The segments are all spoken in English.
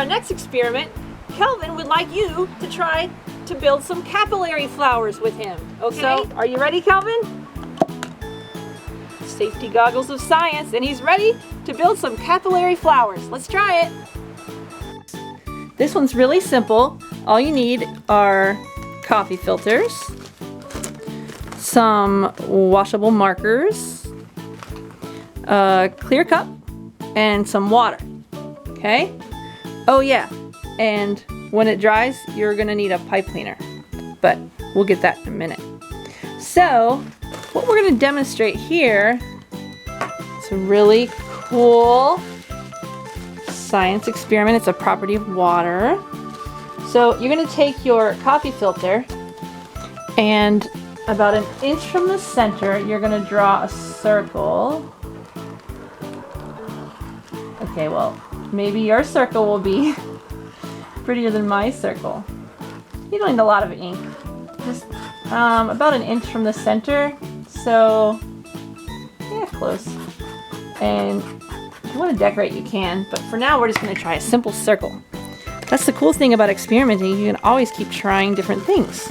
our next experiment, Kelvin would like you to try to build some capillary flowers with him. Okay? So, are you ready, Kelvin? Safety goggles of science, and he's ready to build some capillary flowers. Let's try it. This one's really simple. All you need are coffee filters, some washable markers, a clear cup, and some water. Okay? Oh yeah, and when it dries, you're gonna need a pipe cleaner, but we'll get that in a minute. So, what we're gonna demonstrate here is a really cool science experiment. It's a property of water. So you're gonna take your coffee filter and about 1 inch from the center, you're gonna draw a circle. Okay, well, maybe your circle will be prettier than my circle. You don't need a lot of ink. Just about 1 inch from the center. So, yeah, close. And if you want to decorate, you can. But for now, we're just going to try a simple circle. That's the cool thing about experimenting. You can always keep trying different things.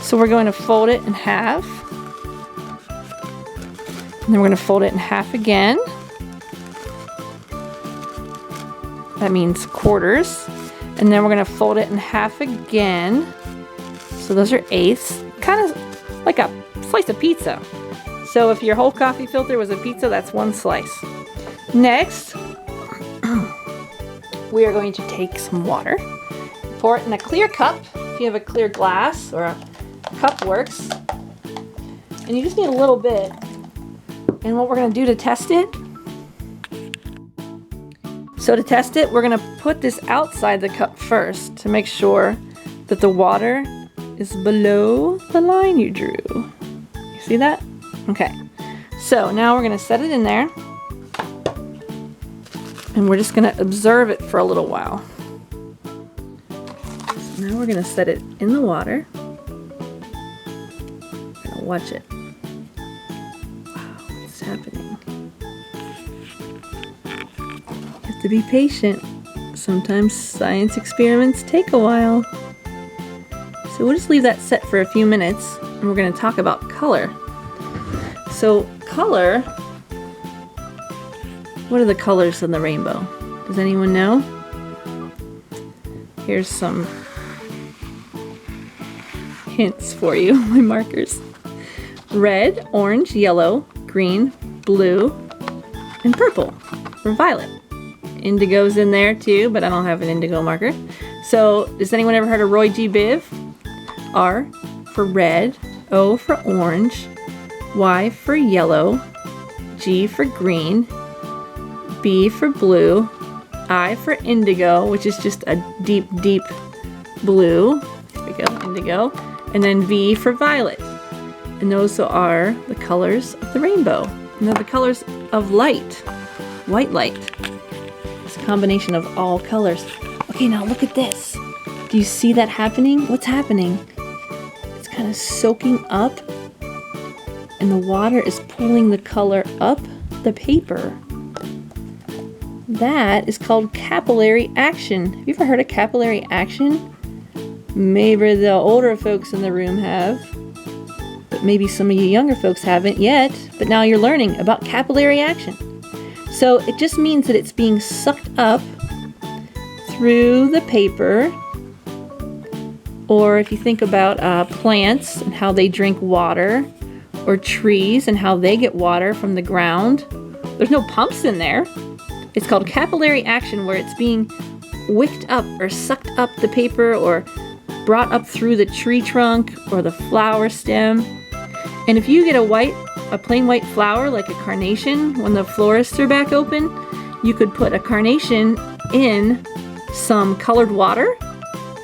So we're going to fold it in half. And then we're going to fold it in half again. That means quarters. And then we're going to fold it in half again. So those are eighths. Kind of like a slice of pizza. So if your whole coffee filter was a pizza, that's 1 slice. Next, we are going to take some water, pour it in a clear cup. If you have a clear glass or a cup works. And you just need a little bit. And what we're going to do to test it, so to test it, we're going to put this outside the cup first to make sure that the water is below the line you drew. You see that? Okay. So now we're going to set it in there. And we're just going to observe it for a little while. So now we're going to set it in the water. We're going to watch it. Wow, what's happening? You have to be patient. Sometimes science experiments take a while. So we'll just leave that set for a few minutes, and we're going to talk about color. So color, what are the colors in the rainbow? Does anyone know? Here's some hints for you, my markers. Red, orange, yellow, green, blue, and purple, or violet. Indigo's in there too, but I don't have an indigo marker. So, has anyone ever heard of Roy G. Biv? R for red, O for orange, Y for yellow, G for green, B for blue, I for indigo, which is just a deep, deep blue. There we go, indigo. And then V for violet. And those are the colors of the rainbow. And they're the colors of light, white light. It's a combination of all colors. Okay, now look at this. Do you see that happening? What's happening? It's kind of soaking up, and the water is pulling the color up the paper. That is called capillary action. Have you ever heard of capillary action? Maybe the older folks in the room have, but maybe some of you younger folks haven't yet, but now you're learning about capillary action. So it just means that it's being sucked up through the paper, or if you think about plants and how they drink water, or trees and how they get water from the ground, there's no pumps in there. It's called capillary action, where it's being wicked up or sucked up the paper or brought up through the tree trunk or the flower stem. And if you get a plain white flower like a carnation, when the florists are back open, you could put a carnation in some colored water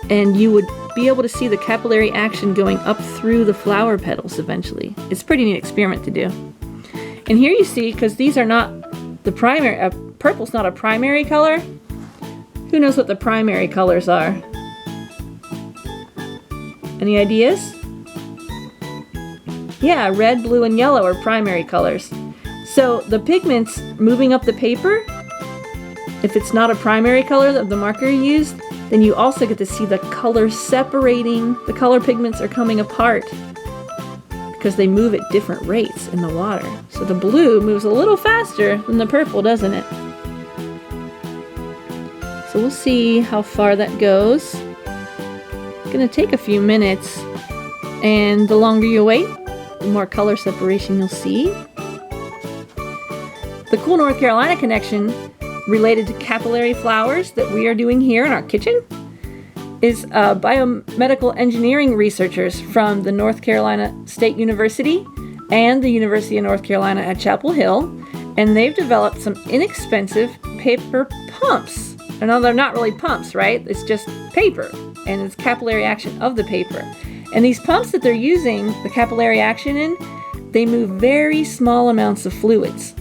and you would be able to see the capillary action going up through the flower petals eventually. It's a pretty neat experiment to do. And here you see, because these are not the primary, purple's not a primary color. Who knows what the primary colors are? Any ideas? Yeah, red, blue, and yellow are primary colors. So the pigments moving up the paper, if it's not a primary color of the marker you used, then you also get to see the color separating. The color pigments are coming apart because they move at different rates in the water. So the blue moves a little faster than the purple, doesn't it? So we'll see how far that goes. It's gonna take a few minutes, and the longer you wait, the more color separation you'll see. The cool North Carolina connection related to capillary flowers that we are doing here in our kitchen is biomedical engineering researchers from the North Carolina State University and the University of North Carolina at Chapel Hill, and they've developed some inexpensive paper pumps. I know they're not really pumps, right? It's just paper, and it's capillary action of the paper. And these pumps that they're using the capillary action in, they move very small amounts of fluids.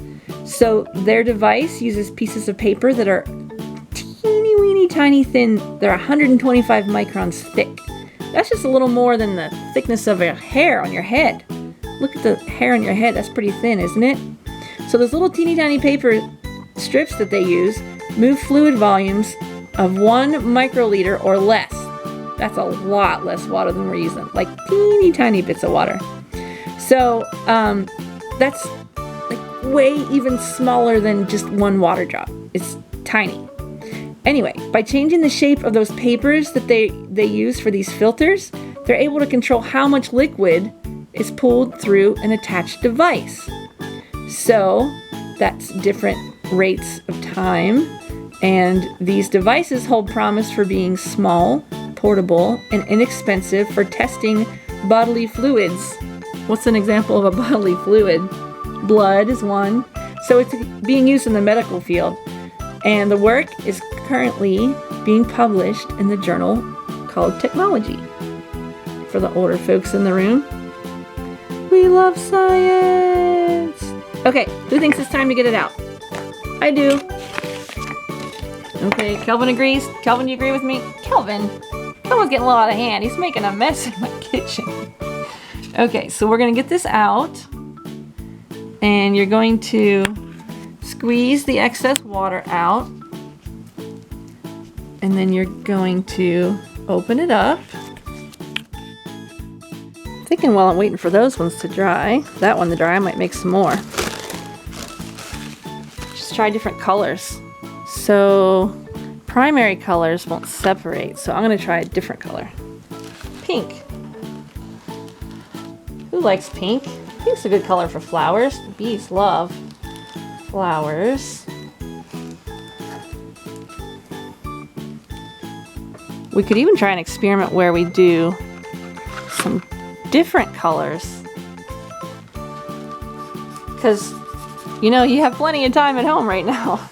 So their device uses pieces of paper that are teeny weeny tiny thin. They're 125 microns thick. That's just a little more than the thickness of a hair on your head. Look at the hair on your head. That's pretty thin, isn't it? So those little teeny tiny paper strips that they use move fluid volumes of 1 microliter or less. That's a lot less water than we're using, like teeny tiny bits of water. So that's like way even smaller than just 1 water drop. It's tiny. Anyway, by changing the shape of those papers that they use for these filters, they're able to control how much liquid is pulled through an attached device. So that's different rates of time. And these devices hold promise for being small, portable, and inexpensive for testing bodily fluids. What's an example of a bodily fluid? Blood is one. So it's being used in the medical field. And the work is currently being published in the journal called Technology. For the older folks in the room, we love science! Okay, who thinks it's time to get it out? I do. Okay, Kelvin agrees. Kelvin, do you agree with me? Kelvin's getting a little out of hand. He's making a mess in my kitchen. Okay, so we're going to get this out. And you're going to squeeze the excess water out. And then you're going to open it up. I'm thinking while I'm waiting for those ones to dry, that one to dry, I might make some more. Just try different colors. So primary colors won't separate, so I'm going to try a different color. Pink. Who likes pink? Pink's a good color for flowers. The bees love flowers. We could even try an experiment where we do some different colors. Because, you know, you have plenty of time at home right now.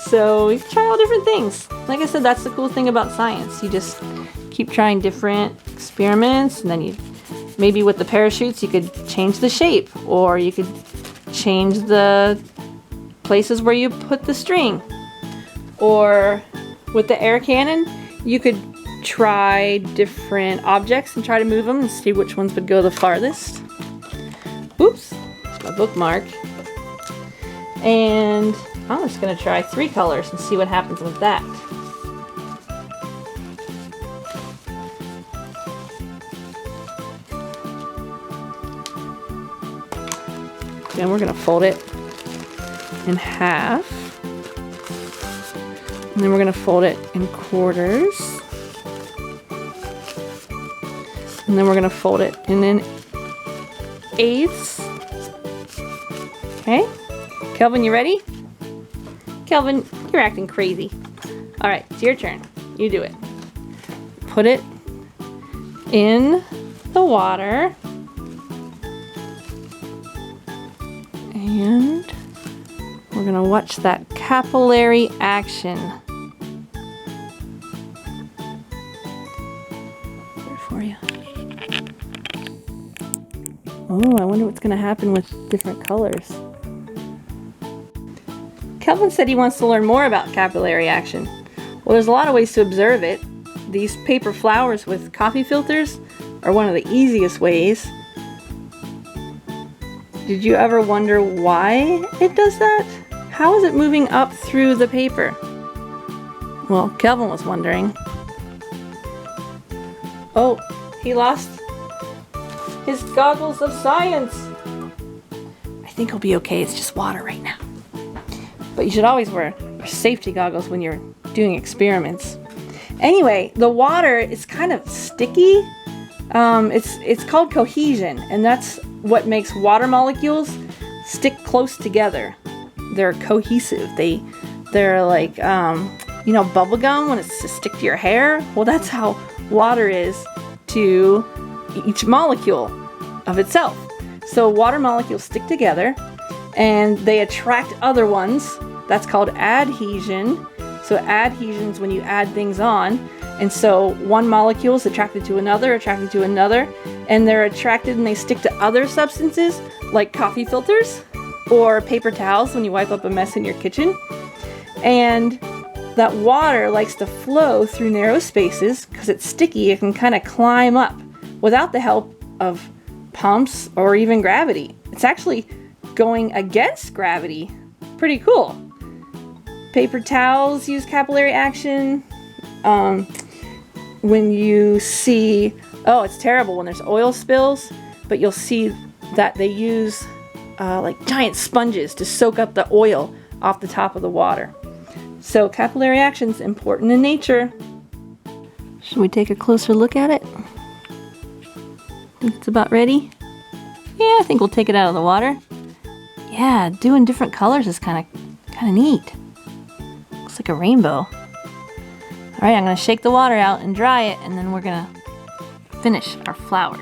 So we can try all different things. Like I said, that's the cool thing about science. You just keep trying different experiments, and then you, maybe with the parachutes, you could change the shape, or you could change the places where you put the string. Or with the air cannon, you could try different objects and try to move them and see which ones would go the farthest. Oops, that's my bookmark. And I'm just going to try 3 colors and see what happens with that. Then we're going to fold it in half. And then we're going to fold it in quarters. And then we're going to fold it in eighths. Okay. Kelvin, you ready? Kelvin, you're acting crazy. All right, it's your turn. You do it. Put it in the water. And we're going to watch that capillary action. There for you. Oh, I wonder what's going to happen with different colors. Kelvin said he wants to learn more about capillary action. Well, there's a lot of ways to observe it. These paper flowers with coffee filters are one of the easiest ways. Did you ever wonder why it does that? How is it moving up through the paper? Well, Kelvin was wondering. Oh, he lost his goggles of science. I think he'll be okay. It's just water right now. But you should always wear safety goggles when you're doing experiments. Anyway, the water is kind of sticky. It's called cohesion, and that's what makes water molecules stick close together. They're cohesive. They're like bubble gum when it's to stick to your hair. Well, that's how water is to each molecule of itself. So water molecules stick together and they attract other ones. That's called adhesion. So adhesion is when you add things on. And so one molecule is attracted to another, and they're attracted and they stick to other substances like coffee filters or paper towels when you wipe up a mess in your kitchen. And that water likes to flow through narrow spaces because it's sticky. It can kind of climb up without the help of pumps or even gravity. It's actually going against gravity. Pretty cool. Paper towels use capillary action. When you see, oh, it's terrible when there's oil spills, but you'll see that they use like giant sponges to soak up the oil off the top of the water. So capillary action is important in nature. Should we take a closer look at it? Think it's about ready? Yeah, I think we'll take it out of the water. Yeah, doing different colors is kind of neat. Looks like a rainbow. All right, I'm gonna shake the water out and dry it, and then we're gonna finish our flower.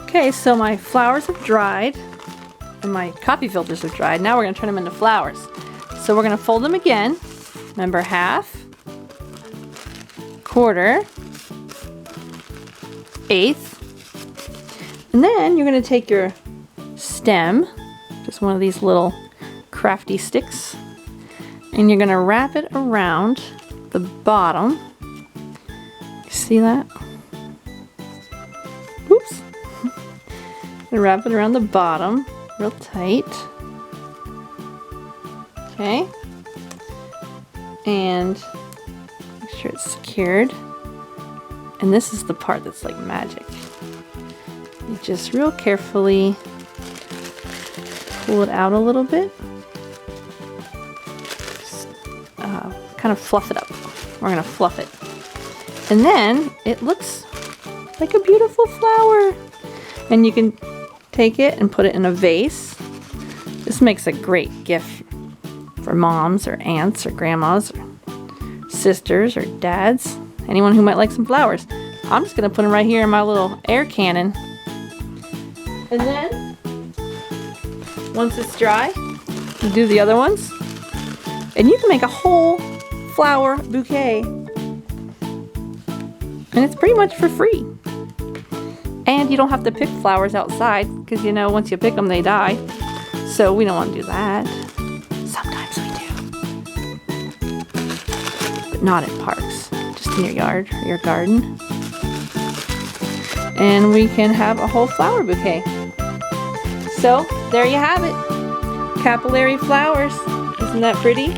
Okay, so my flowers have dried, and my coffee filters have dried. Now we're gonna turn them into flowers. So we're gonna fold them again. Remember, half, quarter, eighth, and then you're gonna take your stem, just one of these little crafty sticks, and you're gonna wrap it around the bottom. You see that? Oops. And wrap it around the bottom real tight. Okay. And make sure it's secured. And this is the part that's like magic. You just real carefully pull it out a little bit. Kind of fluff it up. We're gonna fluff it. And then it looks like a beautiful flower. And you can take it and put it in a vase. This makes a great gift for moms or aunts or grandmas or sisters or dads. Anyone who might like some flowers. I'm just gonna put them right here in my little air cannon. And then, once it's dry, you do the other ones. And you can make a whole flower bouquet. And it's pretty much for free. And you don't have to pick flowers outside because once you pick them they die. So we don't want to do that. Sometimes we do. But not in parks. Just in your yard or your garden. And we can have a whole flower bouquet. So there you have it. Capillary flowers. Isn't that pretty?